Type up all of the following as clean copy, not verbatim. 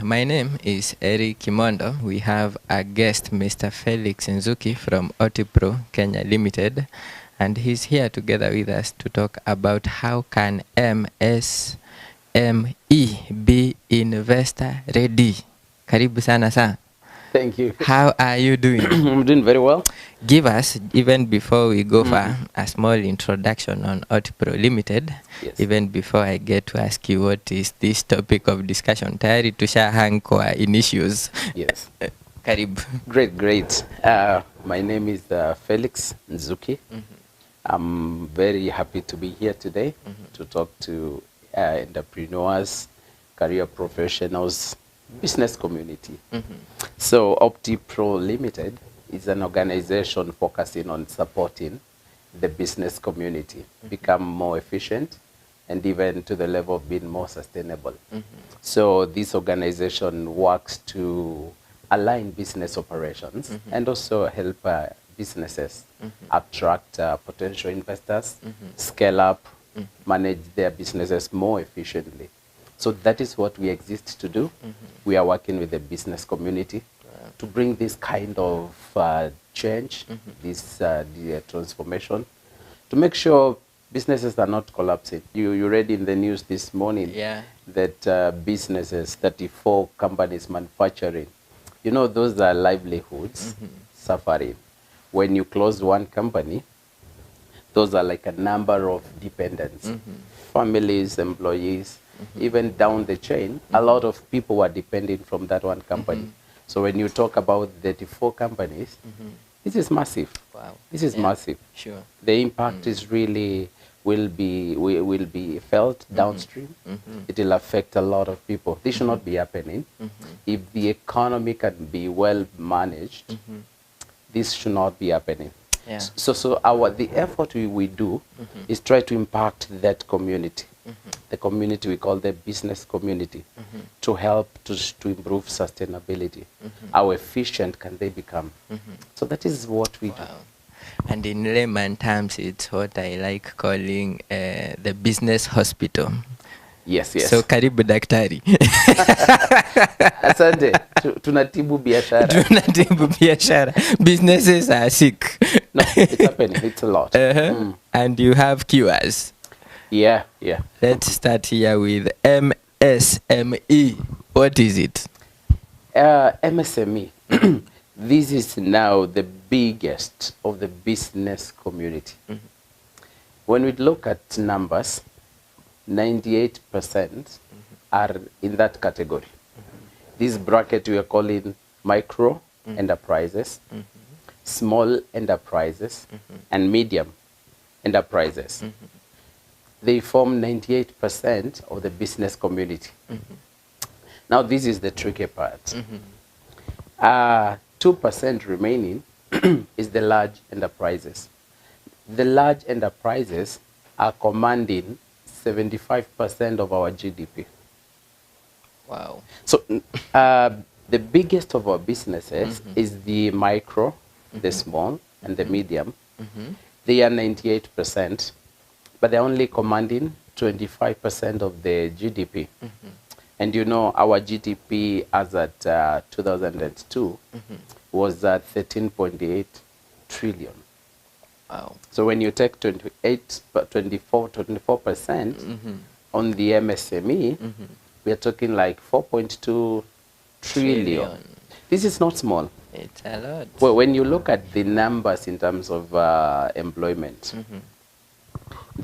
My name is Eric Kimondo. We have a guest, Mr. Felix Nzuki from Otipro Kenya Limited, and he's here together with us to talk about how can MSME be investor ready. Karibu sana sa. Thank you. How are you doing? I'm doing very well. Give us, even before we go far, a small introduction on Otipro Limited. Yes. Even before I get to ask you what is this topic of discussion. Tayari tushahang kwa in issues. Yes. Karibu. Great. My name is Felix Nzuki. I'm very happy to be here today to talk to entrepreneurs, career professionals, business community. So Optipro Limited is an organization focusing on supporting the business community become more efficient and even to the level of being more sustainable. So this organization works to align business operations and also help businesses attract potential investors, scale up, manage their businesses more efficiently. So that is what we exist to do. We are working with the business community to bring this kind of change, this the transformation, to make sure businesses are not collapsing. You read in the news this morning that businesses, 34 companies manufacturing, you know, those are livelihoods suffering. When you close one company, those are like a number of dependents, families, employees, even down the chain, a lot of people were depending from that one company. So when you talk about 34 companies, this is massive. Wow. This is massive. Sure. The impact is really will be felt downstream. It will affect a lot of people. This should not be happening. If the economy can be well managed, this should not be happening. Yeah. So the effort we do is try to impact that community. The community we call the business community, to help to improve sustainability. How efficient can they become? So that is what we do. And in layman terms, it's what I like calling the business hospital. Yes. So karibu daktari. Asante. Tunatibu biashara. Tunatibu biashara. Businesses are sick. No, it's happening. It's a lot. And you have cures. Yeah. Let's start here with MSME. What is it? MSME. This is now the biggest of the business community. When we look at numbers, 98% are in that category. This bracket we are calling micro enterprises, small enterprises, and medium enterprises. They form 98% of the business community. Now this is the tricky part. 2% remaining is the large enterprises. The large enterprises are commanding 75% of our GDP. Wow. So the biggest of our businesses is the micro, the small, and the medium. They are 98%, but they're only commanding 25% of the GDP. And you know, our GDP as at 2002 was at 13.8 trillion. Wow. So when you take 24% on the MSME, we are talking like 4.2 trillion. This is not small. It's a lot. Well, when you look at the numbers in terms of employment,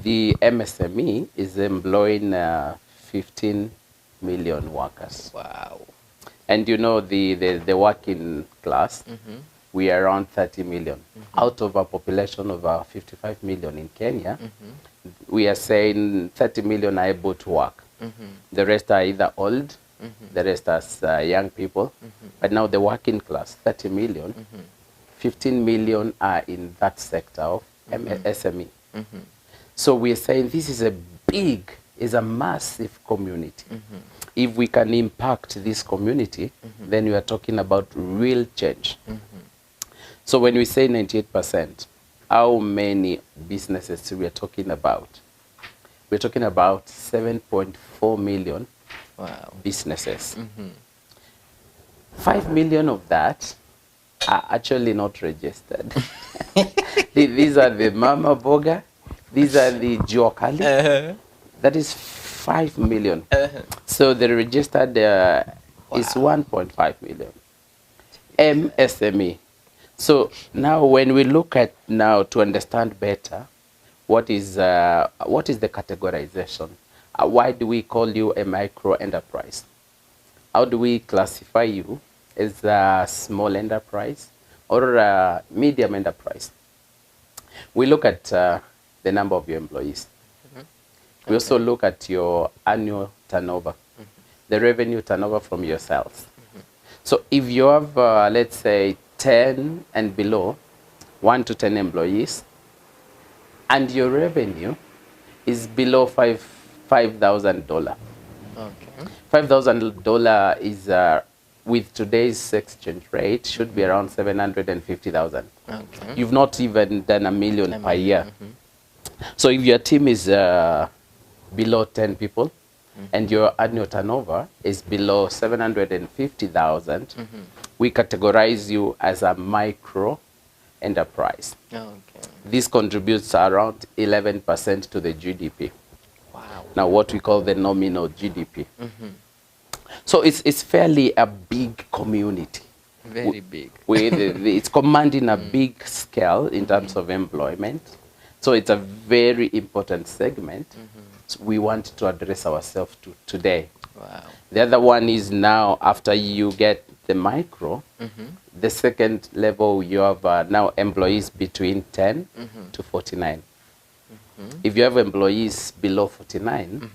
the MSME is employing 15 million workers. Wow. And you know, the working class, we are around 30 million. Out of a population of 55 million in Kenya, we are saying 30 million are able to work. The rest are either old, the rest are young people. But now the working class, 30 million, 15 million are in that sector of SME. So we are saying this is a massive community. If we can impact this community, then we are talking about real change. So when we say 98%, how many businesses we are talking about? We're talking about 7.4 million businesses. 5 million of that are actually not registered. These are the Mama Boga, these are the Juakali. That is 5 million. So the registered is 1.5 million. MSME. So now when we look at now to understand better what is the categorization, why do we call you a micro enterprise? How do we classify you as a small enterprise or a medium enterprise? We look at the number of your employees. We also look at your annual turnover, the revenue turnover from your sales. So if you have, let's say, 10 and below, 1 to 10 employees, and your revenue is below $5,000. Okay. $5,000 is, with today's exchange rate, should be around 750,000. Okay. You've not even done $1 million per year. So if your team is below 10 people, and your annual turnover is below 750,000, we categorize you as a micro enterprise. Okay. This contributes around 11% to the GDP. Wow. Now, what we call the nominal GDP. So it's fairly a big community. Very big. It's commanding a big scale in terms of employment. So it's a very important segment. We want to address ourselves to today. Wow. The other one is now after you get the micro, the second level you have now employees between 10 to 49. If you have employees below 49,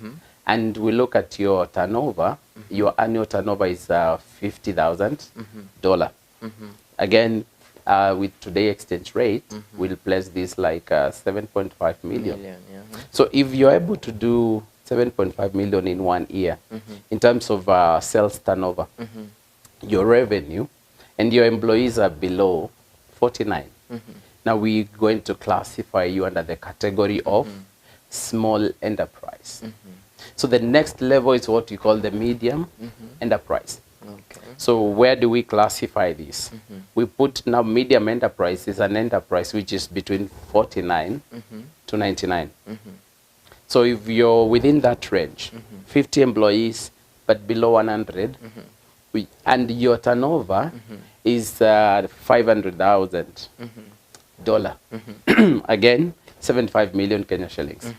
and we look at your turnover, your annual turnover is $50,000. Again, with today's exchange rate, we'll place this like 7.5 million. So if you're able to do 7.5 million in 1 year, in terms of sales turnover, your revenue, and your employees are below 49, now we're going to classify you under the category of small enterprise. So the next level is what we call the medium enterprise. Okay. So where do we classify this? We put now medium enterprise is an enterprise which is between 49 to 99. So if you're within that range, 50 employees but below 100, and your turnover is $500,000. Again, 75 million Kenya shillings.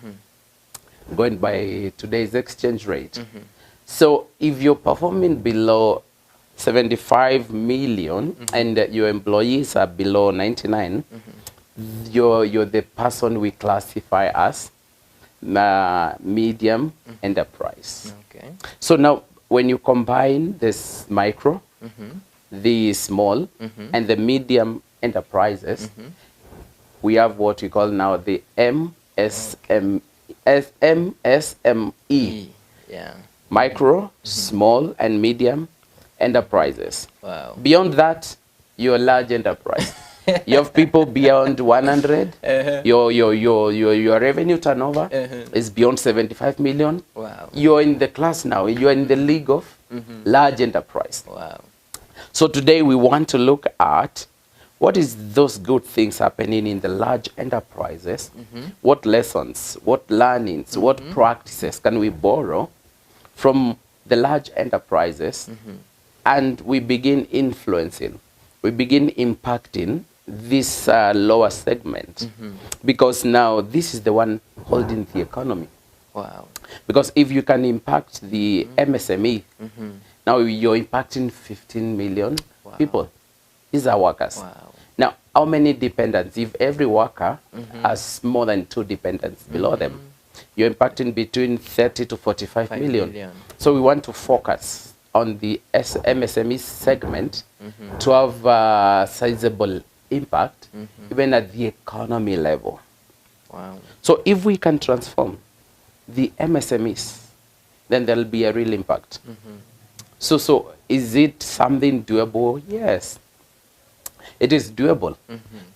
Going by today's exchange rate. So if you're performing below 75 million and your employees are below 99, you're the person we classify as medium enterprise. Okay. So now when you combine this micro, the small, and the medium enterprises, we have what we call now the MSME. Yeah. Micro, small, and medium enterprises. Wow. Beyond that, you're a large enterprise. You have people beyond 100. Your revenue turnover is beyond 75 million. Wow. You're in the class now. You're in the league of large enterprise. Wow. So today we want to look at what is those good things happening in the large enterprises. What lessons, what learnings, what practices can we borrow from the large enterprises, and we begin influencing, we begin impacting this lower segment, because now this is the one holding the economy. Wow. Because if you can impact the MSME, now you're impacting 15 million people. These are workers. Wow. Now, how many dependents? If every worker has more than 2 dependents below them, you're impacting between 30 to 45 million. So we want to focus on the MSME segment to have a sizable impact, even at the economy level. Wow. So if we can transform the MSMEs, then there'll be a real impact. So is it something doable? Yes. It is doable,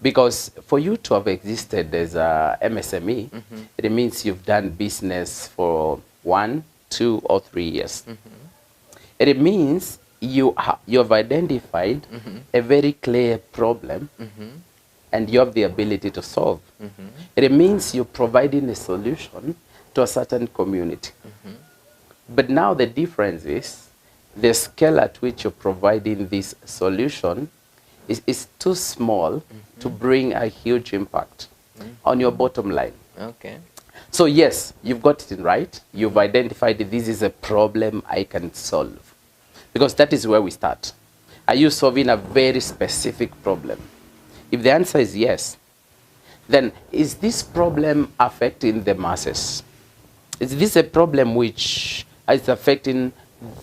because for you to have existed as a MSME, it means you've done business for 1, 2, or 3 years. It means you have identified a very clear problem, and you have the ability to solve. It means you're providing a solution to a certain community. But now the difference is the scale at which you're providing this solution is too small to bring a huge impact on your bottom line. Okay. So yes, you've got it right. You've identified that this is a problem I can solve. Because that is where we start. Are you solving a very specific problem? If the answer is yes, then is this problem affecting the masses? Is this a problem which is affecting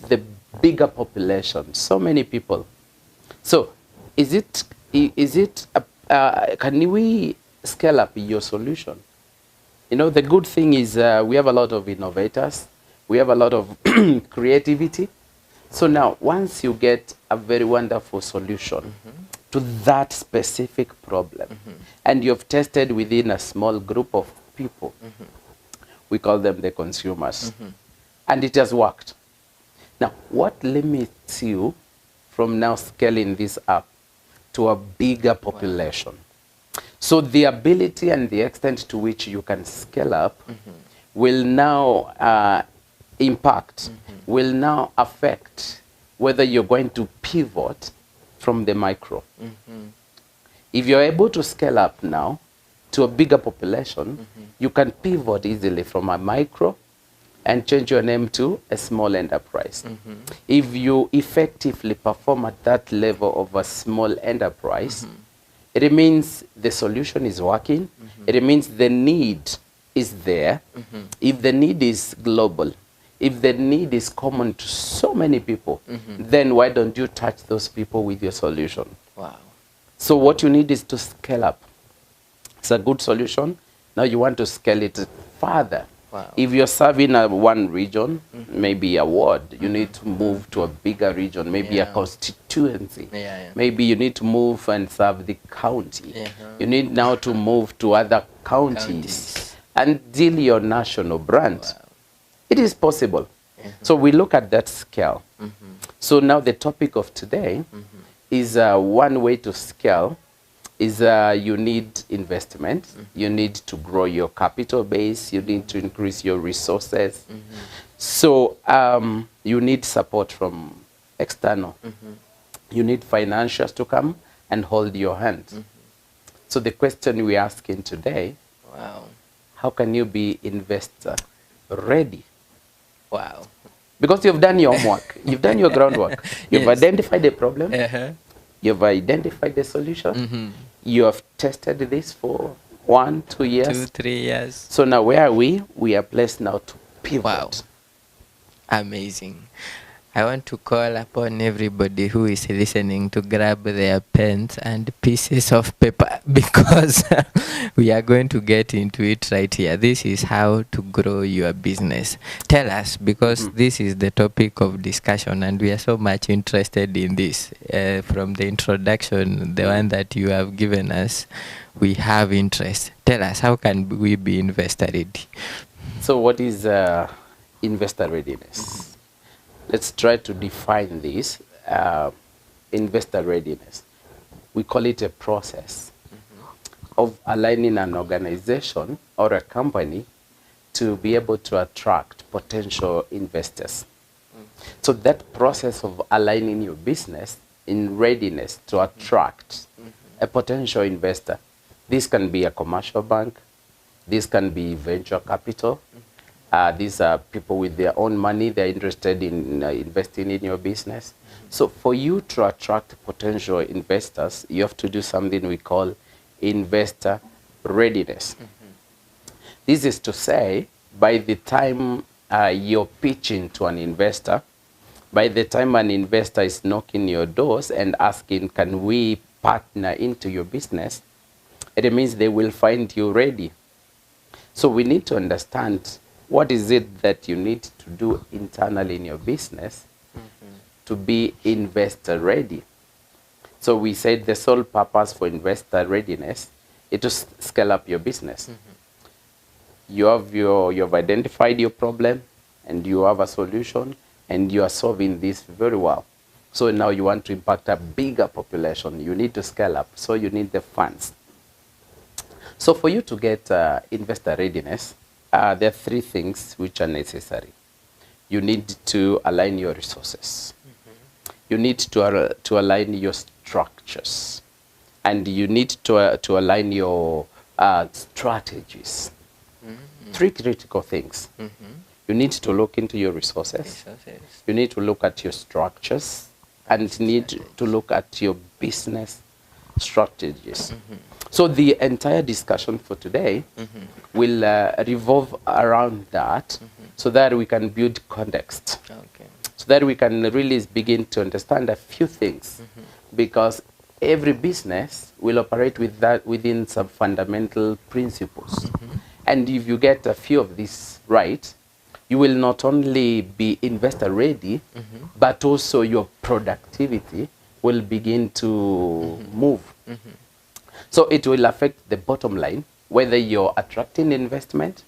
the bigger population? So many people. So can we scale up your solution? You know, the good thing is we have a lot of innovators. We have a lot of creativity. So now, once you get a very wonderful solution to that specific problem, and you've tested within a small group of people, we call them the consumers, and it has worked. Now, what limits you from now scaling this up to a bigger population? So the ability and the extent to which you can scale up will now impact, will now affect whether you're going to pivot from the micro. If you're able to scale up now to a bigger population, you can pivot easily from a micro and change your name to a small enterprise. If you effectively perform at that level of a small enterprise, it means the solution is working. It means the need is there. If the need is global, if the need is common to so many people, then why don't you touch those people with your solution? Wow. So what you need is to scale up. It's a good solution. Now you want to scale it further. Wow. If you're serving one region, maybe a ward, you need to move to a bigger region, maybe a constituency. Maybe you need to move and serve the county. You need now to move to other counties and deal your national brand. Wow. It is possible. So we look at that scale. So now the topic of today is one way to scale is you need investment. You need to grow your capital base. You need to increase your resources. So you need support from external. You need financials to come and hold your hand. So the question we're asking today, how can you be investor ready? Wow. Because you've done your homework. You've done your groundwork. You've identified the problem. You've identified the solution. You have tested this for 1, 2 years. 2, 3 years. So now where are we? We are placed now to pivot. Wow. Amazing. I want to call upon everybody who is listening to grab their pens and pieces of paper because we are going to get into it right here. This is how to grow your business. Tell us, because this is the topic of discussion and we are so much interested in this. From the introduction, the one that you have given us, we have interest. Tell us, how can we be investor ready? So what is investor readiness? Let's try to define this, investor readiness. We call it a process of aligning an organization or a company to be able to attract potential investors. So that process of aligning your business in readiness to attract a potential investor. This can be a commercial bank. This can be venture capital. These are people with their own money. They're interested in investing in your business. So for you to attract potential investors, you have to do something we call investor readiness. This is to say, by the time you're pitching to an investor, by the time an investor is knocking your doors and asking, can we partner into your business, it means they will find you ready. So we need to understand what is it that you need to do internally in your business to be investor ready. So we said the sole purpose for investor readiness is to scale up your business. You've identified your problem and you have a solution and you are solving this very well. So now you want to impact a bigger population. You need to scale up. So you need the funds. So for you to get investor readiness, there are three things which are necessary. You need to align your resources. You need to align your structures. And you need to align your strategies. Three critical things. You need to look into your resources. You need to look at your structures. And need to look at your business strategies. So the entire discussion for today will revolve around that, so that we can build context. So that we can really begin to understand a few things. Because every business will operate with that within some fundamental principles. And if you get a few of these right, you will not only be investor ready, but also your productivity will begin to move. So it will affect the bottom line, whether you're attracting investment.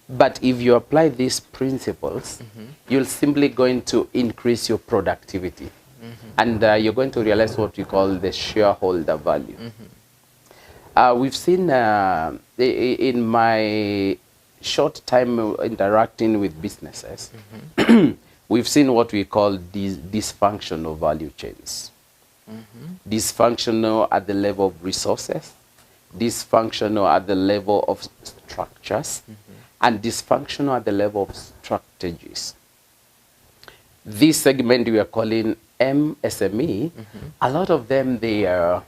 But if you apply these principles, you're simply going to increase your productivity. And you're going to realize what we call the shareholder value. We've seen in my short time interacting with businesses, we've seen what we call these dysfunctional value chains. Dysfunctional at the level of resources, dysfunctional at the level of structures, and dysfunctional at the level of strategies. This segment we are calling MSME, a lot of them, they're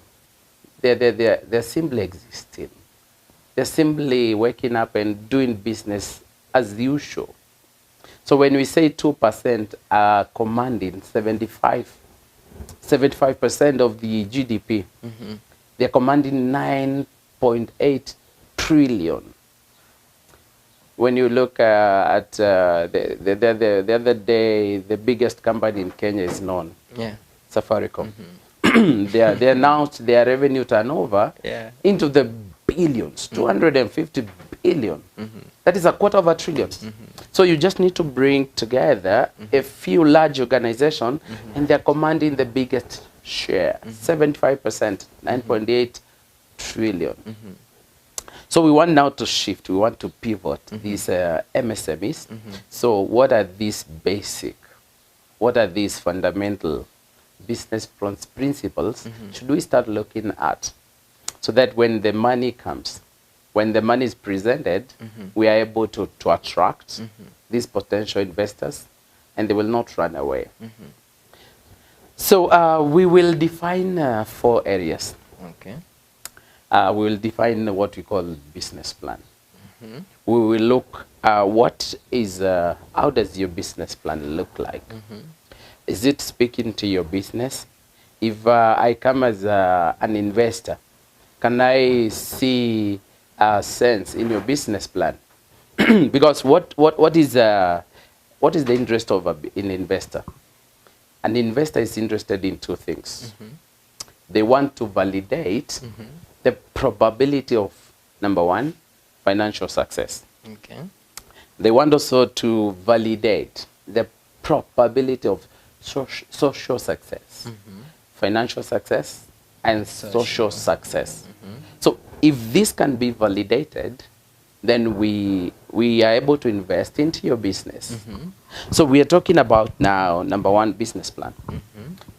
simply existing. They're simply waking up and doing business as usual. So when we say 2% are commanding 75% of the GDP, they're commanding 9.8 trillion. When you look at the other day, the biggest company in Kenya is known, Safaricom. They announced their revenue turnover into the billions, 250 billion. That is a quarter of a trillion. So you just need to bring together a few large organizations, and they're commanding the biggest share, 75%, 9.8 trillion. So we want now to shift, we want to pivot these MSMEs. So what are these basic, what are these fundamental business principles should we start looking at, so that when the money comes, when the money is presented, we are able to attract these potential investors, and they will not run away. So we will define 4 areas. We will define what we call business plan. We will look what is, how does your business plan look like? Is it speaking to your business? If I come as an investor, can I see a sense in your business plan? Because what is the interest of an investor? An investor is interested in 2 things. They want to validate the probability of, number 1, financial success. They want also to validate the probability of social success, financial success, and social success. So if this can be validated, then we are able to invest into your business. So we are talking about now, number 1, business plan.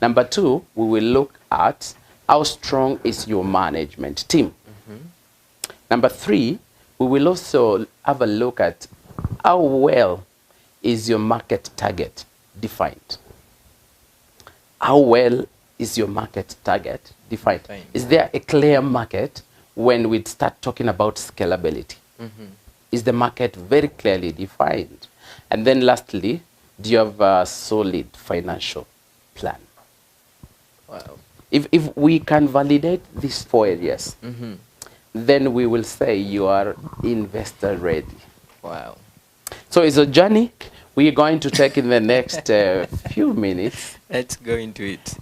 Number 2, we will look at how strong is your management team. Number 3, we will also have a look at how well is your market target defined. How well is your market target defined? Is there a clear market when we start talking about scalability? Is the market very clearly defined? And then lastly, do you have a solid financial plan? If we can validate these 4 areas, then we will say you are investor ready. So it's a journey we are going to take in the next few minutes. Let's go into it.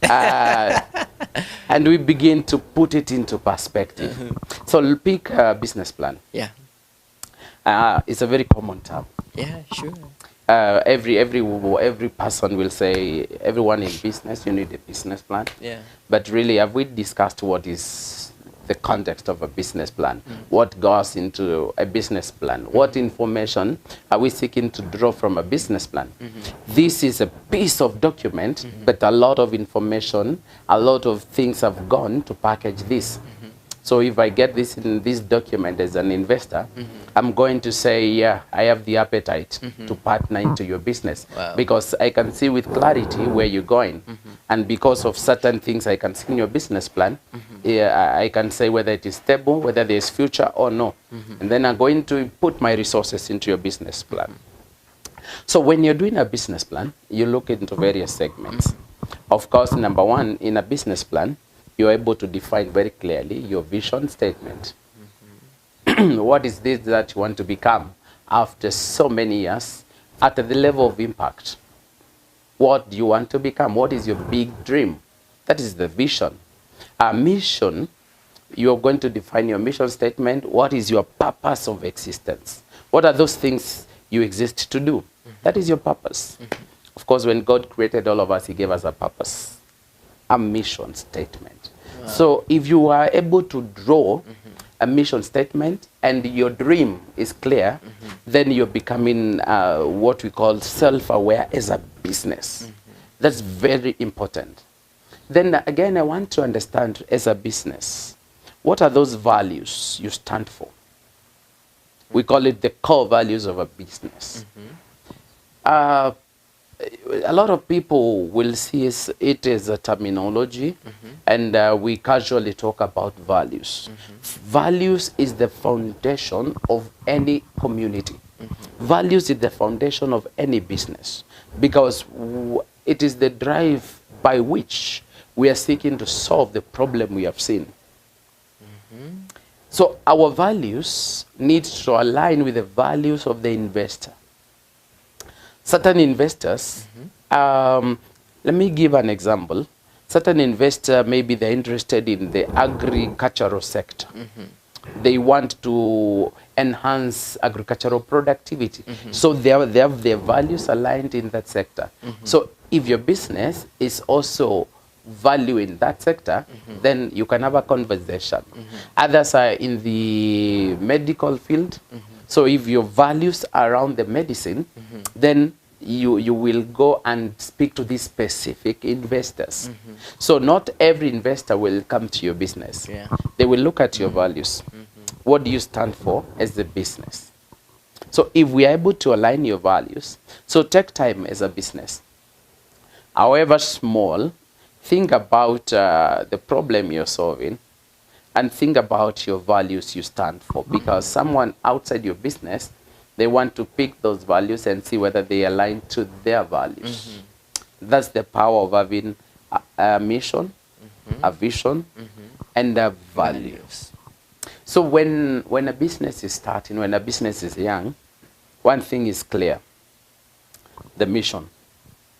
And we begin to put it into perspective. So pick a business plan. It's a very common term. every person will say, everyone in business, you need a business plan. Yeah. But really, have we discussed what is the context of a business plan? What goes into a business plan? What information are we seeking to draw from a business plan? This is a piece of document, but a lot of information, a lot of things have gone to package this. So if I get this in this document as an investor, I'm going to say, yeah, I have the appetite to partner into your business. Wow. Because I can see with clarity where you're going. And because of certain things I can see in your business plan, yeah, I can say whether it is stable, whether there's future or no. And then I'm going to put my resources into your business plan. So when you're doing a business plan, you look into various segments. Of course, number one, in a business plan, you're able to define very clearly your vision statement. What is this that you want to become after so many years at the level of impact? What do you want to become? What is your big dream? That is the vision. A mission, you're going to define your mission statement. What is your purpose of existence? What are those things you exist to do? That is your purpose. Of course, when God created all of us, he gave us a purpose, a mission statement. Wow. So if you are able to draw a mission statement and your dream is clear, then you're becoming what we call self-aware as a business. That's very important. Then again, I want to understand as a business, what are those values you stand for? We call it the core values of a business. A lot of people will see it as a terminology, and we casually talk about values. Values is the foundation of any community. Values is the foundation of any business, because it is the drive by which we are seeking to solve the problem we have seen. So our values need to align with the values of the investor. Certain investors, let me give an example. Certain investor, maybe they're interested in the agricultural sector. They want to enhance agricultural productivity. So they have their values aligned in that sector. So if your business is also valuing that sector, then you can have a conversation. Others are in the medical field. So if your values are around the medicine, then you will go and speak to these specific investors. So not every investor will come to your business. They will look at your values. What do you stand for as a business? So if we are able to align your values, so take time as a business. However small, think about the problem you're solving and think about your values you stand for, because someone outside your business, they want to pick those values and see whether they align to their values. That's the power of having a mission, a vision, and a values. So when a business is starting, when a business is young, one thing is clear: the mission.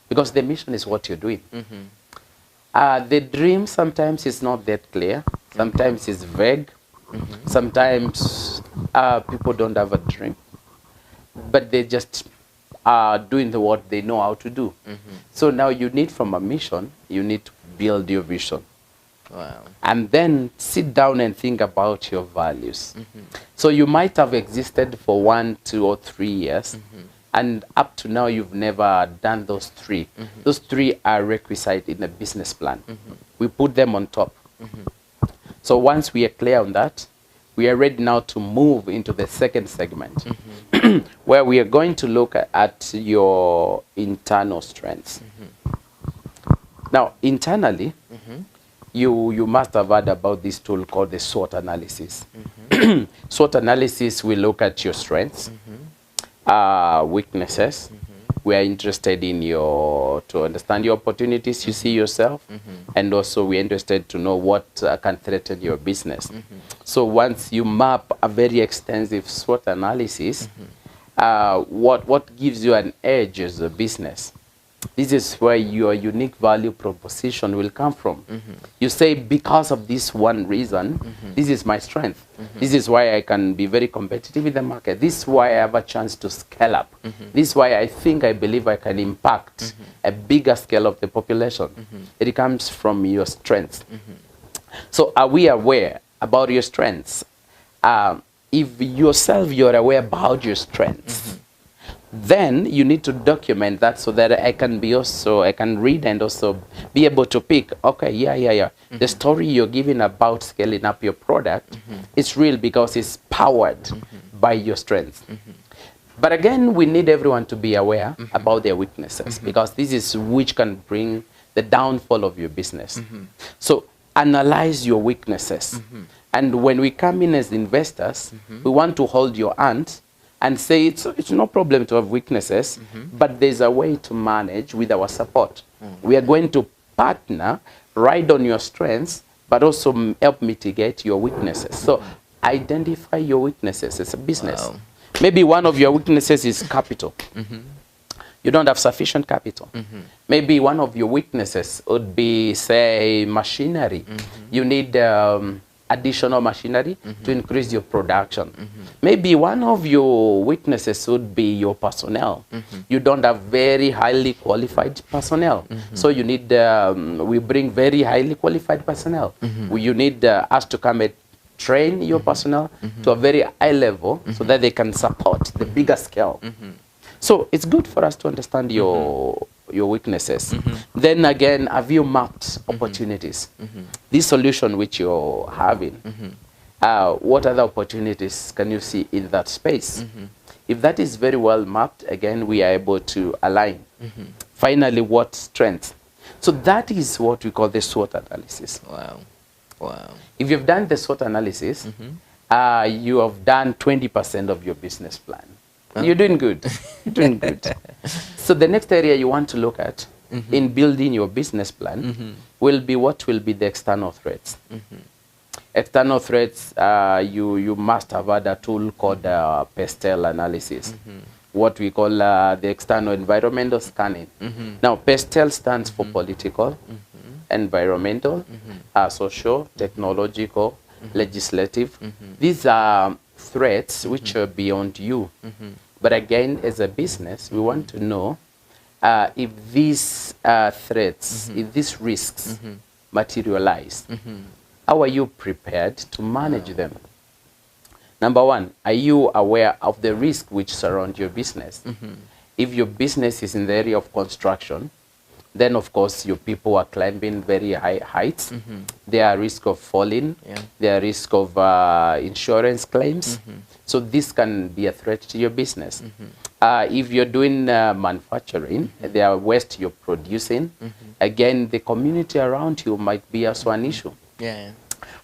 Because the mission is what you're doing. The dream sometimes is not that clear. Sometimes it's vague. Sometimes people don't have a dream, but they just are doing what they know how to do. So now you need, from a mission, you need to build your vision. Wow. And then sit down and think about your values. So you might have existed for 1, 2, or 3 years, and up to now you've never done those 3. Those 3 are requisite in a business plan. We put them on top. So once we are clear on that, we are ready now to move into the second segment, where we are going to look at your internal strengths. Now, internally, you must have heard about this tool called the SWOT analysis. SWOT analysis will look at your strengths, weaknesses. We are interested in to understand your opportunities you see yourself, and also we're interested to know what can threaten your business. So once you map a very extensive SWOT analysis, what gives you an edge as a business? This is where your unique value proposition will come from. You say, because of this one reason, this is my strength. This is why I can be very competitive in the market. This is why I have a chance to scale up. This is why I believe I can impact a bigger scale of the population. It comes from your strengths. So are we aware about your strengths? If yourself, you're aware about your strengths, then you need to document that so that I can read and also be able to pick, okay, yeah. The story you're giving about scaling up your product is real because it's powered by your strengths. But again, we need everyone to be aware about their weaknesses because this is which can bring the downfall of your business. So analyze your weaknesses. And when we come in as investors, we want to hold your hand and say it's no problem to have weaknesses, but there's a way to manage with our support. We are going to partner, ride on your strengths, but also help mitigate your weaknesses. So identify your weaknesses as a business. Wow. Maybe one of your weaknesses is capital. You don't have sufficient capital. Maybe one of your weaknesses would be, say, machinery. You need additional machinery to increase your production. Maybe one of your weaknesses would be your personnel. You don't have very highly qualified personnel. So you need, we bring very highly qualified personnel. You need us to come and train your personnel to a very high level so that they can support the bigger scale. So it's good for us to understand your weaknesses. Then again, have you mapped opportunities? This solution which you're having, what other opportunities can you see in that space? If that is very well mapped, again, we are able to align. Finally, what strengths? So that is what we call the SWOT analysis. Wow. Wow. If you've done the SWOT analysis, you have done 20% of your business plan. You're doing good. You're doing good. So the next area you want to look at in building your business plan will be what will be the external threats. External threats, you must have had a tool called PESTEL analysis, what we call the external environmental scanning. Now, PESTEL stands for political, environmental, social, technological, legislative. These are threats which are beyond you. But again, as a business, we want to know if these threats, if these risks materialize, how are you prepared to manage them? Number one, are you aware of the risk which surround your business? If your business is in the area of construction, then of course your people are climbing very high heights. There are risk of falling. There are risk of insurance claims. So this can be a threat to your business. If you're doing manufacturing, there are waste you're producing. Again, the community around you might be also an issue.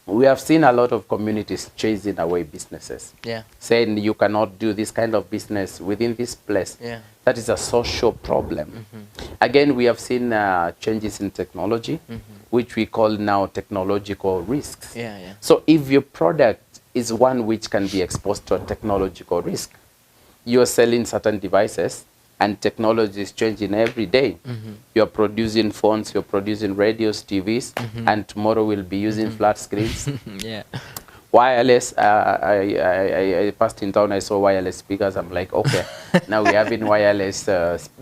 We have seen a lot of communities chasing away businesses, saying you cannot do this kind of business within this place. That is a social problem. Again, we have seen changes in technology, which we call now technological risks. So if your product is one which can be exposed to a technological risk, you're selling certain devices, and technology is changing every day. You're producing phones, you're producing radios, TVs, and tomorrow we'll be using flat screens. Wireless, I passed in town, I saw wireless speakers. I'm like, okay, now we're having wireless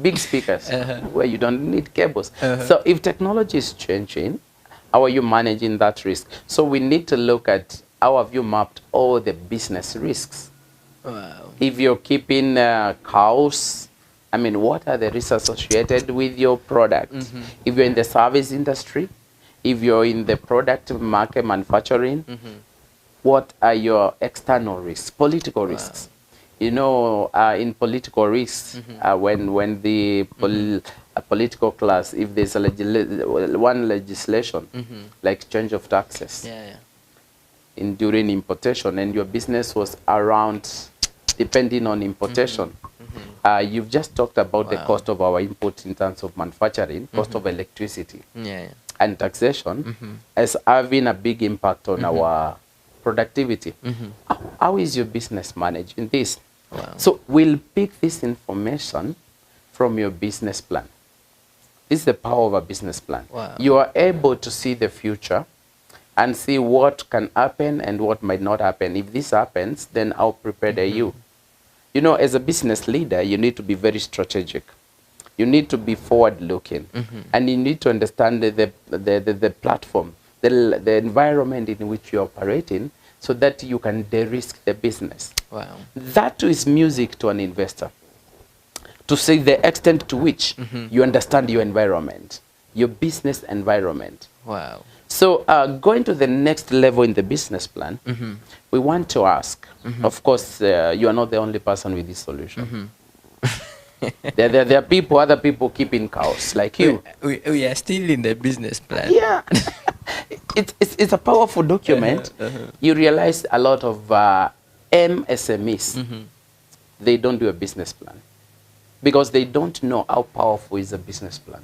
big speakers where you don't need cables. So if technology is changing, how are you managing that risk? So we need to look at how have you mapped all the business risks. If you're keeping cows, I mean, what are the risks associated with your product? If you're in the service industry, if you're in the product market manufacturing, what are your external risks, political risks? You know, in political risks, when the political class, if there's a one legislation, like change of taxes, during importation, and your business was around, depending on importation, you've just talked about the cost of our input in terms of manufacturing, cost of electricity, and taxation as having a big impact on our productivity. How is your business managing this? So we'll pick this information from your business plan. This is the power of a business plan. Wow. You are able to see the future and see what can happen and what might not happen. If this happens, then how prepared are you? You know, as a business leader, you need to be very strategic. You need to be forward-looking, and you need to understand the platform, the environment in which you operate in, so that you can de-risk the business. Wow. That too is music to an investor. To say the extent to which you understand your environment, your business environment. Wow. So going to the next level in the business plan, we want to ask, of course, you are not the only person with this solution. There are people, other people keeping cows, like you. We are still in the business plan. Yeah. It's a powerful document. You realize a lot of MSMEs, they don't do a business plan because they don't know how powerful is a business plan.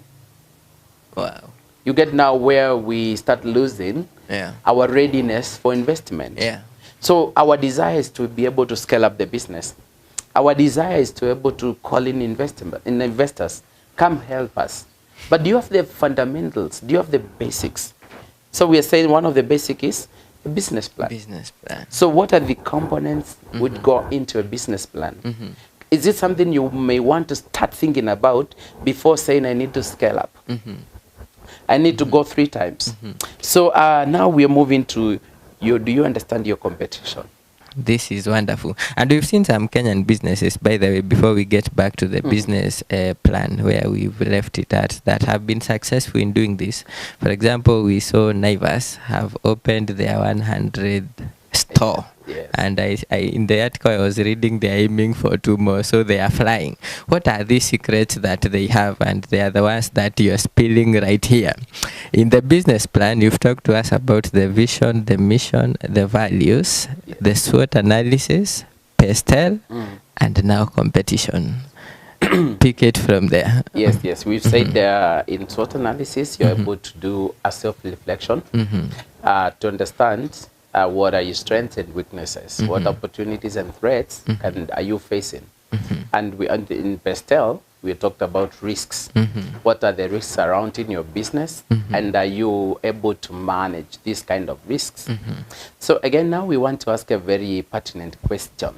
Wow. You get now where we start losing our readiness for investment. Yeah. So our desire is to be able to scale up the business. Our desire is to be able to call in investors, come help us. But do you have the fundamentals? Do you have the basics? So we are saying one of the basics is a business plan. Business plan. So what are the components which go into a business plan? Is it something you may want to start thinking about before saying I need to scale up? I need to go 3 times. So now we are moving to, do you understand your competition? This is wonderful. And we've seen some Kenyan businesses, by the way, before we get back to the business plan where we've left it at, that have been successful in doing this. For example, we saw Naivas have opened their 100 store. Yes. And I in the article I was reading, they're aiming for 2 more, so they are flying. What are these secrets that they have? And they are the ones that you're spilling right here. In the business plan, you've talked to us about the vision, the mission, the values, the SWOT analysis, PESTEL, and now competition. Pick it from there. Yes. We've said in SWOT analysis, you're able to do a self-reflection to understand what are your strengths and weaknesses, what opportunities and threats are you facing. And in PESTEL, we talked about risks. What are the risks surrounding your business, and are you able to manage these kind of risks? So again, now we want to ask a very pertinent question.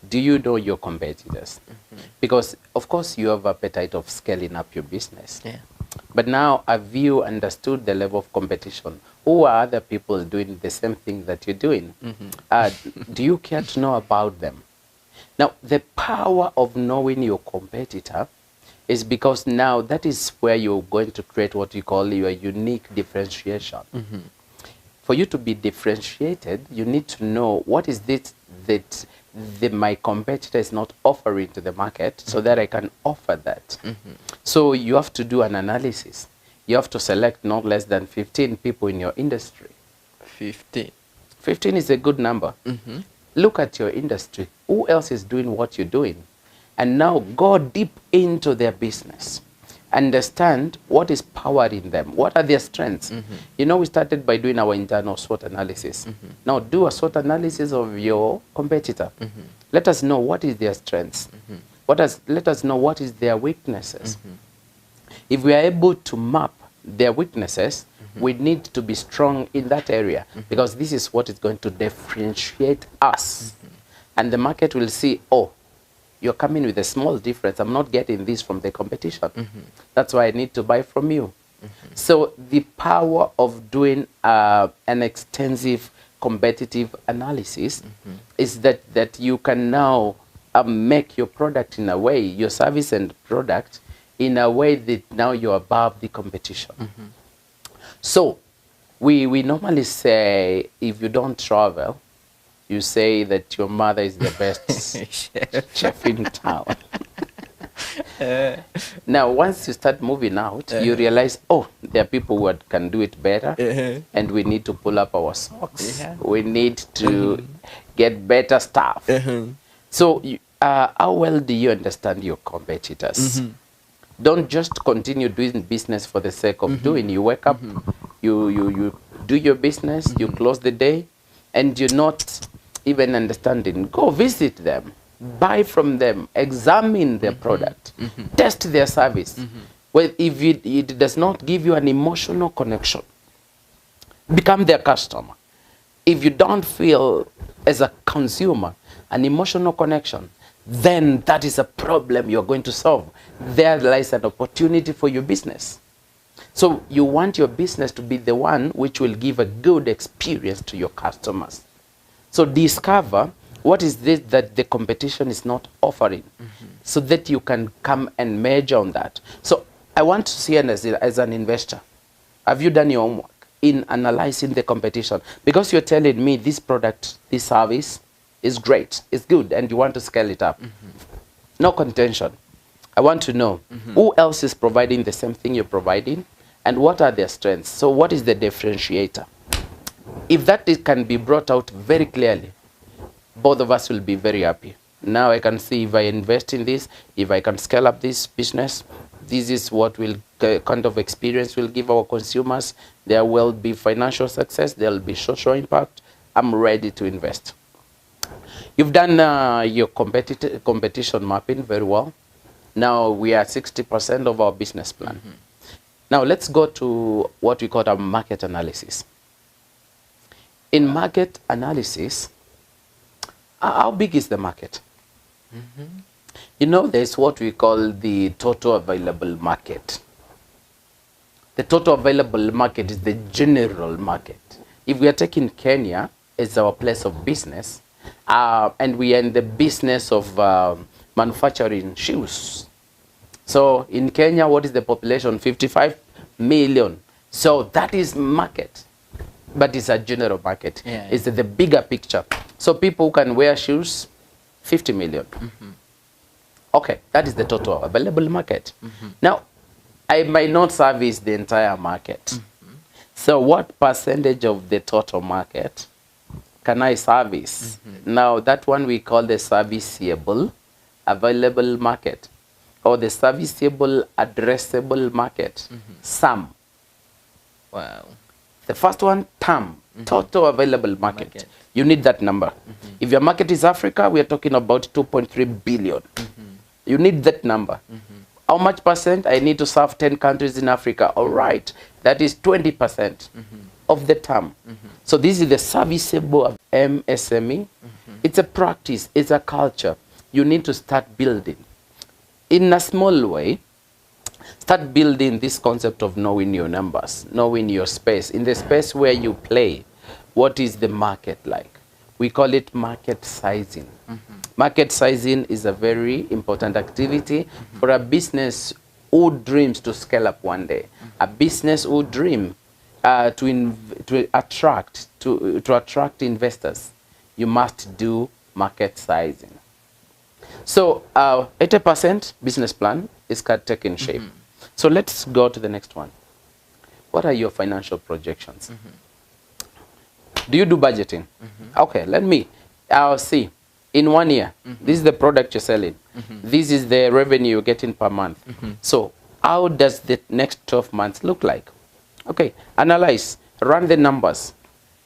Do you know your competitors? Because of course you have appetite of scaling up your business. But now, have you understood the level of competition? Who are other people doing the same thing that you're doing? Do you care to know about them? Now, the power of knowing your competitor is because now that is where you're going to create what you call your unique differentiation. For you to be differentiated, you need to know what is this that my competitor is not offering to the market, so that I can offer that. So you have to do an analysis. You have to select not less than 15 people in your industry. 15. 15 is a good number. Look at your industry. Who else is doing what you're doing? And now go deep into their business. Understand what is powering them. What are their strengths? You know, we started by doing our internal SWOT analysis. Now do a SWOT analysis of your competitor. Let us know what is their strengths. Let us know what is their weaknesses. If we are able to map their weaknesses, we need to be strong in that area, because this is what is going to differentiate us. And the market will see, oh, you're coming with a small difference. I'm not getting this from the competition. That's why I need to buy from you. So the power of doing an extensive competitive analysis is that you can now make your product in a way, your service and product, in a way that now you're above the competition. So we normally say, if you don't travel, you say that your mother is the best chef in town. Now, once you start moving out, you realize, oh, there are people who can do it better, and we need to pull up our socks. We need to get better stuff. So how well do you understand your competitors? Don't just continue doing business for the sake of doing. You wake up, you do your business, you close the day, and you're not even understanding. Go visit them, buy from them, examine their product, test their service. Well, if it does not give you an emotional connection, become their customer. If you don't feel as a consumer an emotional connection, then that is a problem you're going to solve. There lies an opportunity for your business. So you want your business to be the one which will give a good experience to your customers. So discover what is this that the competition is not offering, so that you can come and measure on that. So I want to see as an investor, have you done your homework in analyzing the competition? Because you're telling me this product, this service is great, it's good, and you want to scale it up. No contention. I want to know who else is providing the same thing you're providing, and what are their strengths. So what is the differentiator? If that can be brought out very clearly, both of us will be very happy. Now I can see if I invest in this, if I can scale up this business, this is what will kind of experience will give our consumers. There will be financial success, there will be social impact. I'm ready to invest. You've done your competition mapping very well. Now we are 60% of our business plan. Now let's go to what we call a market analysis. In market analysis, how big is the market? You know, there's what we call the total available market. The total available market is the general market. If we are taking Kenya as our place of business, and we are in the business of manufacturing shoes. So in Kenya, what is the population? 55 million. So that is market. But it's a general market. Yeah. It's the bigger picture. So people who can wear shoes, 50 million. Okay, that is the total available market. Now, I might not service the entire market. So what percentage of the total market can I service? Now, that one we call the serviceable available market, or the serviceable addressable market, SAM. Wow. The first one, TAM, total available market. You need that number. If your market is Africa, we are talking about 2.3 billion. You need that number. How much percent? I need to serve 10 countries in Africa. All right, that is 20% of the TAM. So this is the serviceable MSME. It's a practice, it's a culture. You need to start building. In a small way, start building this concept of knowing your numbers, knowing your space. In the space where you play, what is the market like? We call it market sizing. Market sizing is a very important activity for a business who dreams to scale up one day. A business who dream to attract investors. You must do market sizing. So 80% business plan is taking shape. So let's go to the next one. What are your financial projections? Do you do budgeting? Okay, I'll see. In 1 year, this is the product you're selling. This is the revenue you're getting per month. So how does the next 12 months look like? Okay, analyze, run the numbers.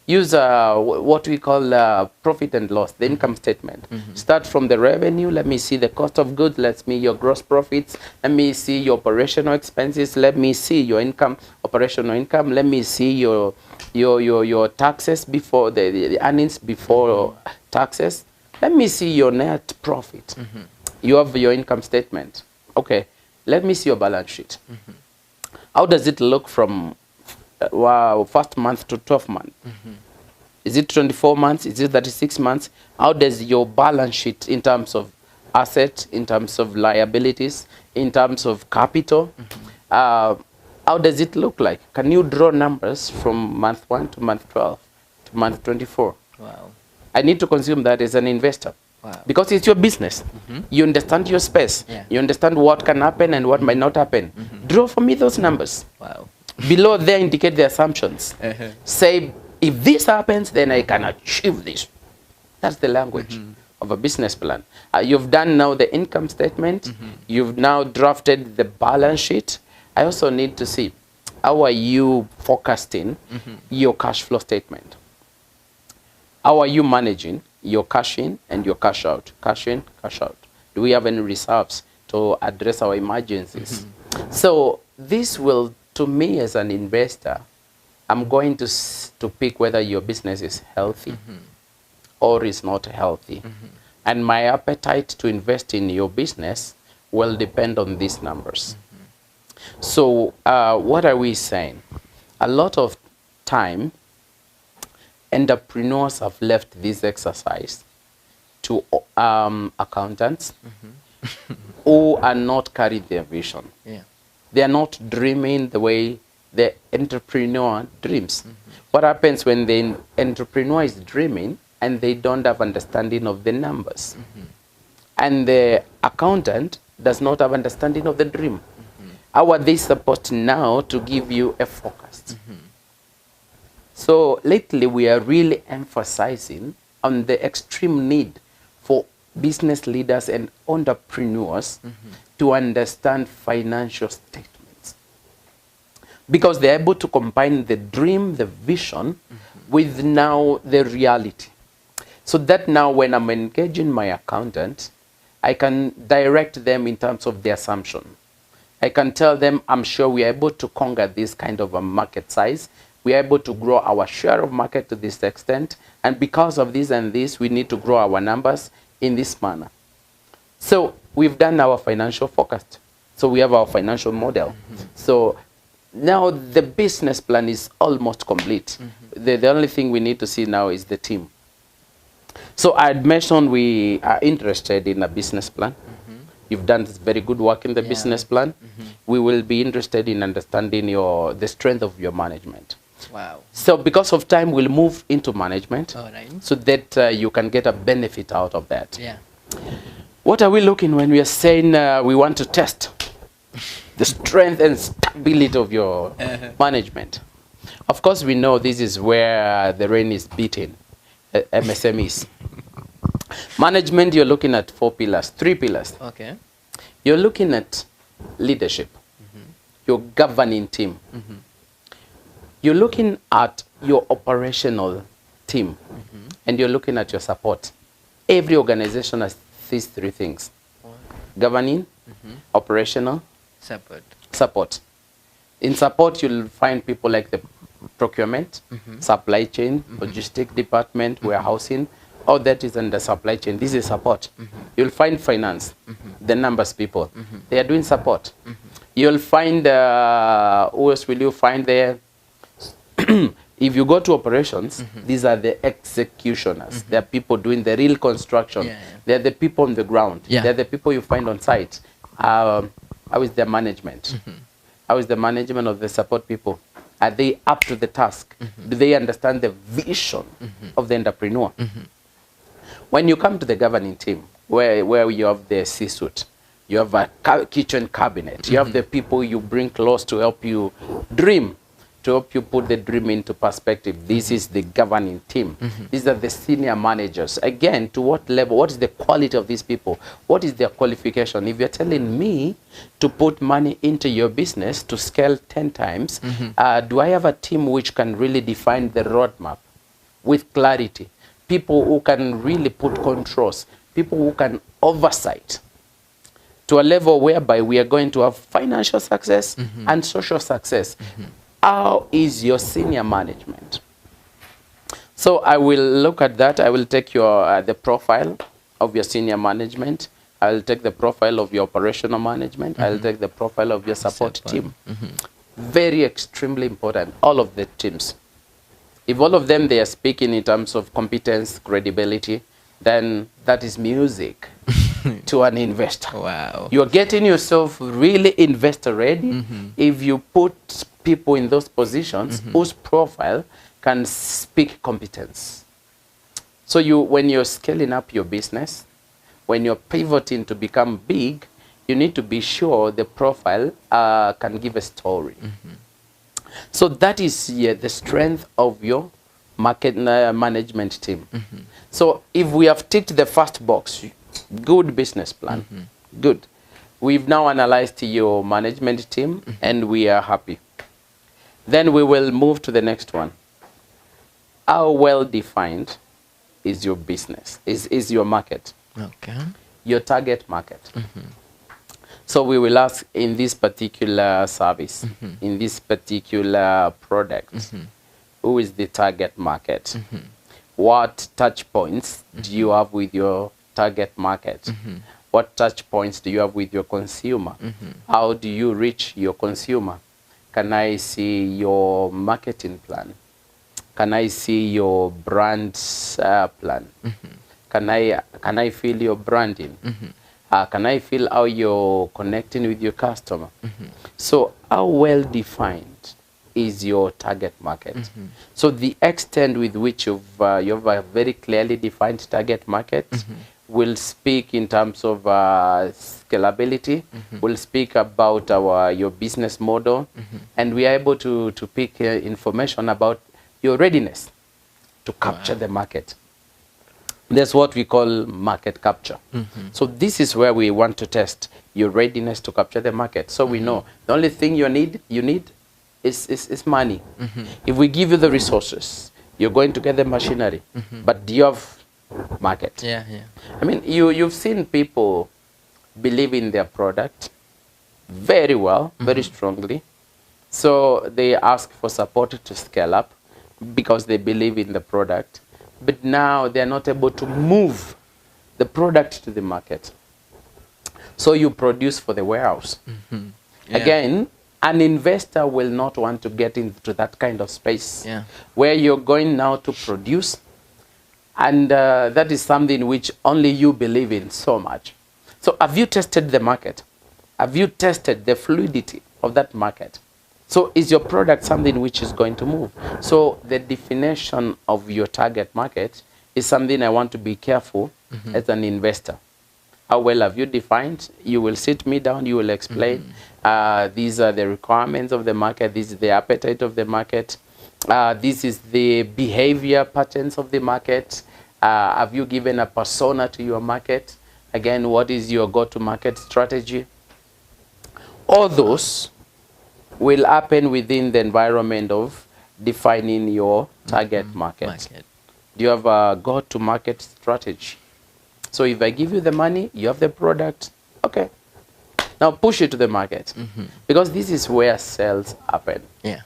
Use what we call profit and loss, the income statement. Start from the revenue. Let me see the cost of goods. Let me see your gross profits. Let me see your operational expenses. Let me see your income, operational income. Let me see your taxes before the earnings before taxes. Let me see your net profit. You have your income statement. Okay, let me see your balance sheet. How does it look from first month to 12 months? Is it 24 months? Is it 36 months? How does your balance sheet in terms of assets, in terms of liabilities, in terms of capital, how does it look like? Can you draw numbers from month 1 to month 12 to month 24? Wow. I need to consume that as an investor. Wow. Because it's your business. You understand your space. Yeah. You understand what can happen and what might not happen. Draw for me those numbers. Wow. Below there indicate the assumptions. Say, if this happens, then I can achieve this. That's the language of a business plan. You've done now the income statement. You've now drafted the balance sheet. I also need to see, how are you forecasting your cash flow statement? How are you managing your cash in and your cash out? Cash in, cash out. Do we have any reserves to address our emergencies? So this will, to me as an investor, I'm going to pick whether your business is healthy or is not healthy. And my appetite to invest in your business will depend on these numbers. So what are we saying? A lot of time, entrepreneurs have left this exercise to accountants who are not carrying their vision. Yeah. They are not dreaming the way the entrepreneur dreams. What happens when the entrepreneur is dreaming and they don't have understanding of the numbers? And the accountant does not have understanding of the dream. How are they supposed now to give you a forecast? So lately we are really emphasizing on the extreme need for business leaders and entrepreneurs to understand financial statements, because they're able to combine the dream, the vision, with now the reality. So that now when I'm engaging my accountant, I can direct them in terms of the assumption. I can tell them, I'm sure we are able to conquer this kind of a market size. We are able to grow our share of market to this extent. And because of this and this, we need to grow our numbers in this manner. So we've done our financial forecast. So we have our financial model. So now the business plan is almost complete. The only thing we need to see now is the team. So I had mentioned we are interested in a business plan. You've done very good work in the business plan. We will be interested in understanding the strength of your management. Wow. So because of time, we'll move into management. All right. So that you can get a benefit out of that. Yeah. What are we looking when we are saying we want to test the strength and stability of your management? Of course, we know this is where the rain is beating, MSMEs. Management, you're looking at 4 pillars, 3 pillars. Okay. You're looking at leadership, your governing team. You're looking at your operational team, and you're looking at your support. Every organization has these 3 things: governing, operational, support. In support, you'll find people like the procurement, supply chain, logistic department, warehousing. All that is in the supply chain. This is support. You'll find finance, the numbers people. They are doing support. You'll find, who else will you find there? If you go to operations, these are the executioners. They are people doing the real construction. They're the people on the ground. They're the people you find on site. How is their management? How is the management of the support people? Are they up to the task? Do they understand the vision of the entrepreneur? When you come to the governing team, where you have the C-suite, you have a kitchen cabinet, you have the people you bring close to help you dream, to help you put the dream into perspective. This is the governing team. These are the senior managers. Again, to what level? What is the quality of these people? What is their qualification? If you're telling me to put money into your business to scale 10 times, do I have a team which can really define the roadmap with clarity? People who can really put controls, people who can oversight to a level whereby we are going to have financial success and social success. How is your senior management? So I will look at that. I will take your the profile of your senior management. I will take the profile of your operational management. I will take the profile of your support team. Very extremely important, all of the teams. If all of them, they are speaking in terms of competence, credibility, then that is music to an investor. Wow. You're getting yourself really investor ready if you put people in those positions whose profile can speak competence. So when you're scaling up your business, when you're pivoting to become big, you need to be sure the profile can give a story. So that is the strength of your market management team. So if we have ticked the first box, good business plan, good. We've now analyzed your management team and we are happy. Then we will move to the next one. How well defined is your business, is your market? Okay. Your target market. So we will ask, in this particular service, in this particular product, who is the target market? What touch points do you have with your target market? What touch points do you have with your consumer? How do you reach your consumer? Can I see your marketing plan? Can I see your brand plan? Can I feel your branding? Can I feel how you're connecting with your customer? So how well defined is your target market? So the extent with which you have a very clearly defined target market will speak in terms of scalability, will speak about your business model, and we are able to pick information about your readiness to capture the market. That's what we call market capture. So this is where we want to test your readiness to capture the market. So we know the only thing you need is money. If we give you the resources, you're going to get the machinery. But do you have market? Yeah. I mean, you've seen people believe in their product very well, very strongly. So they ask for support to scale up because they believe in the product. But now they're not able to move the product to the market. So you produce for the warehouse. Again, an investor will not want to get into that kind of space where you're going now to produce. And that is something which only you believe in so much. So have you tested the market? Have you tested the fluidity of that market? So is your product something which is going to move? So the definition of your target market is something I want to be careful as an investor. How well have you defined? You will sit me down, you will explain. These are the requirements of the market. This is the appetite of the market. This is the behavior patterns of the market. Have you given a persona to your market? Again, what is your go-to-market strategy? All those will happen within the environment of defining your target market. Do you have a go-to-market strategy? So if I give you the money, you have the product, okay. Now push it to the market. Because this is where sales happen. Yeah.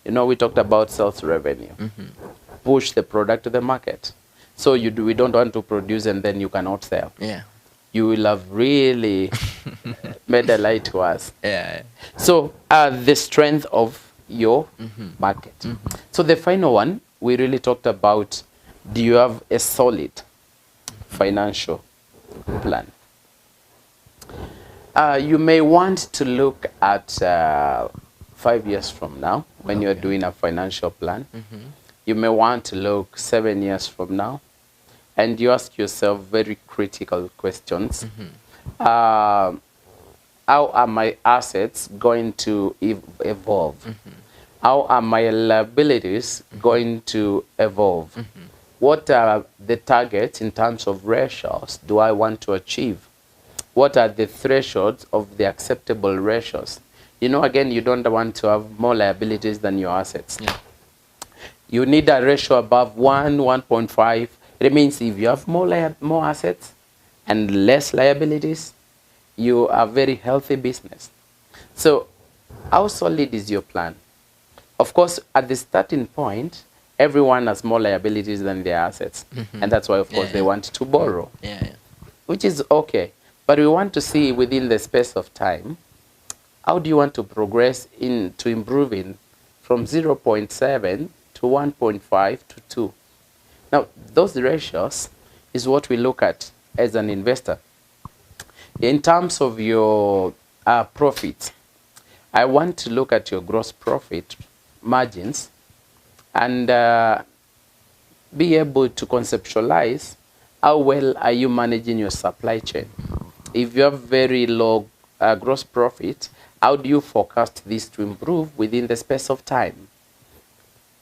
You know, we talked about sales revenue. Push the product to the market. So we don't want to produce and then you cannot sell. Yeah. You will have really made a lie to us. Yeah. So the strength of your market. So the final one, we really talked about, do you have a solid financial plan? You may want to look at 5 years from now when you're doing a financial plan. You may want to look 7 years from now. And you ask yourself very critical questions. How are my assets going to evolve? How are my liabilities going to evolve? What are the targets in terms of ratios do I want to achieve? What are the thresholds of the acceptable ratios? You know, again, you don't want to have more liabilities than your assets. You need a ratio above 1, 1.5. It means if you have more assets and less liabilities, you are a very healthy business. So how solid is your plan? Of course, at the starting point, everyone has more liabilities than their assets. And that's why, of course, they want to borrow, which is okay. But we want to see within the space of time, how do you want to progress into improving from 0.7 to 1.5 to 2? Now, those ratios is what we look at as an investor. In terms of your profit, I want to look at your gross profit margins and be able to conceptualize how well are you managing your supply chain. If you have very low gross profit, how do you forecast this to improve within the space of time?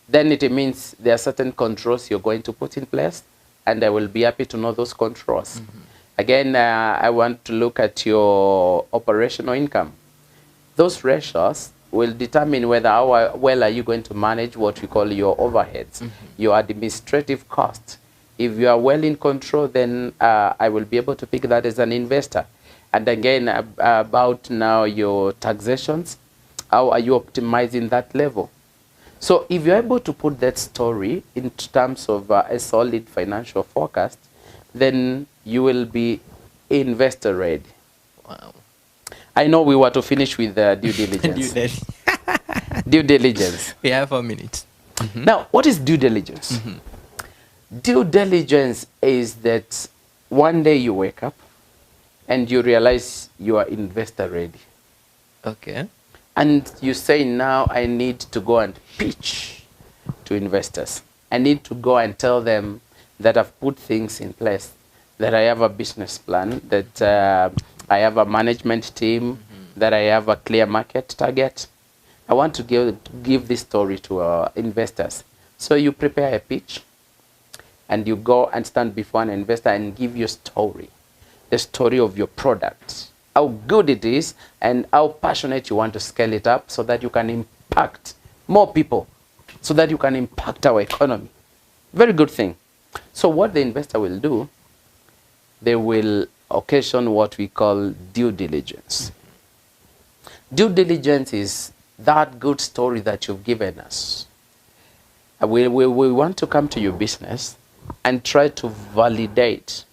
Then it means there are certain controls you're going to put in place, and I will be happy to know those controls. Again, I want to look at your operational income. Those ratios will determine whether how well are you going to manage what we call your overheads, your administrative costs. If you are well in control, then I will be able to pick that as an investor. And again, about now your taxations, how are you optimizing that level? So if you're able to put that story in terms of a solid financial forecast, then you will be investor ready. Wow. I know we were to finish with due diligence. Due diligence. We have 4 minutes. Mm-hmm. Now, what is due diligence? Mm-hmm. Due diligence is that one day you wake up and you realize you are investor ready. Okay. And you say, now I need to go and pitch to investors. I need to go and tell them that I've put things in place, that I have a business plan, that I have a management team, that I have a clear market target. I want to give this story to our investors. So you prepare a pitch, and you go and stand before an investor and give your story, the story of your product, how good it is, and how passionate you want to scale it up so that you can impact more people, so that you can impact our economy. Very good thing. So what the investor will do, they will occasion what we call due diligence. Due diligence is that good story that you've given us. We want to come to your business and try to validate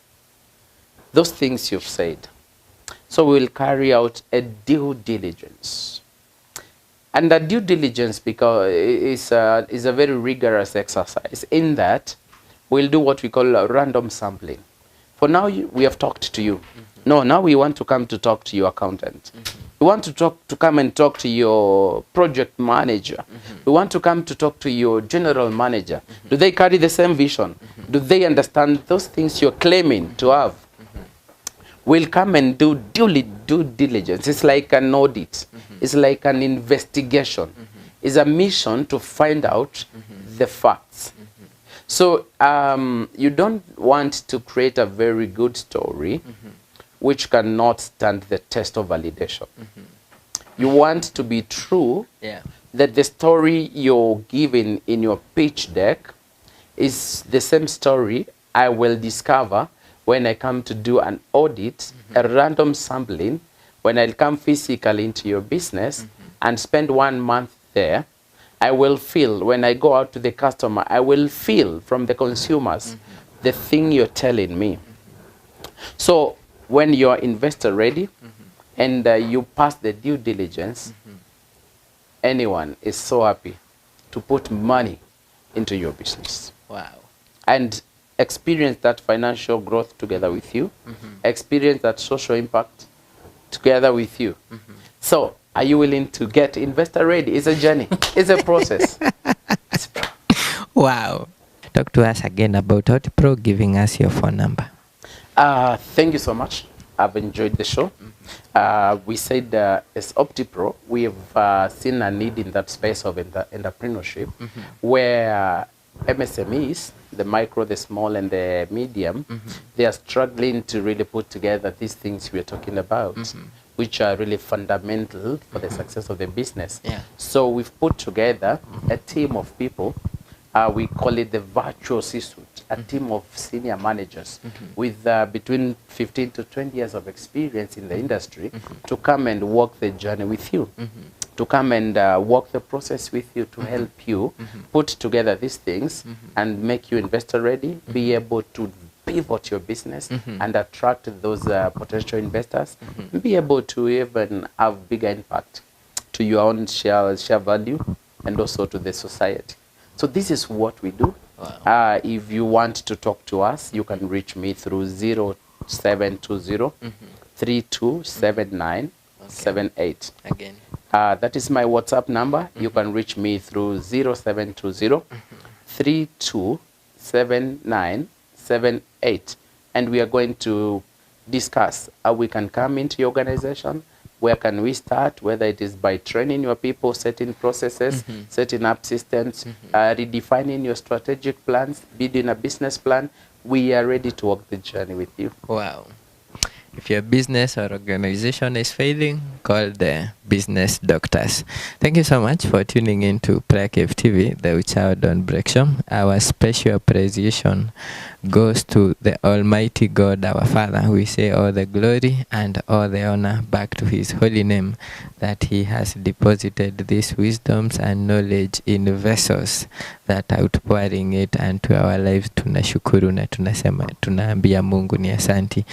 those things you've said. So we'll carry out a due diligence. And the due diligence is a very rigorous exercise in that we'll do what we call a random sampling. For now, we have talked to you. No, now we want to come to talk to your accountant. We want to come and talk to your project manager. We want to come to talk to your general manager. Do they carry the same vision? Do they understand those things you're claiming to have? We'll come and do due diligence. It's like an audit. It's like an investigation. It's a mission to find out the facts. So you don't want to create a very good story which cannot stand the test of validation. You want to be true, that the story you're giving in your pitch deck is the same story I will discover when I come to do an audit, a random sampling, when I come physically into your business and spend 1 month there. I will feel, when I go out to the customer, I will feel from the consumers the thing you're telling me. So when you're investor ready and you pass the due diligence, anyone is so happy to put money into your business. Wow. And experience that financial growth together with you, experience that social impact together with you. So are you willing to get investor ready? It's a journey. It's a process. Wow. Talk to us again about OtiPro, giving us your phone number. Thank you so much. I've enjoyed the show. We said as OtiPro, we have seen a need in that space of entrepreneurship where MSMEs, the micro, the small, and the medium, they are struggling to really put together these things we are talking about, which are really fundamental for the success of the business. So we've put together a team of people. We call it the virtual C-suite, a team of senior managers with between 15 to 20 years of experience in the industry to come and walk the journey with you, to come and walk the process with you, to help you put together these things and make you investor ready, be able to pivot your business and attract those potential investors, be able to even have bigger impact to your own share value and also to the society. So this is what we do. Wow. If you want to talk to us, you can reach me through 0720 327978. Again. That is my WhatsApp number. You can reach me through 0720 327978. And we are going to discuss how we can come into your organization. Where can we start, whether it is by training your people, setting processes, setting up systems, redefining your strategic plans, building a business plan. We are ready to walk the journey with you. Wow. If your business or organization is failing, call the business doctors. Thank you so much for tuning in to Prayer Cave TV, the Uchao Don Break Show. Our special appreciation goes to the Almighty God, our Father. We say all the glory and all the honor back to His holy name, that He has deposited these wisdoms and knowledge in vessels that are outpouring it unto our lives. Tunashukuru na tunasema, tunaambia Mungu ni asanti.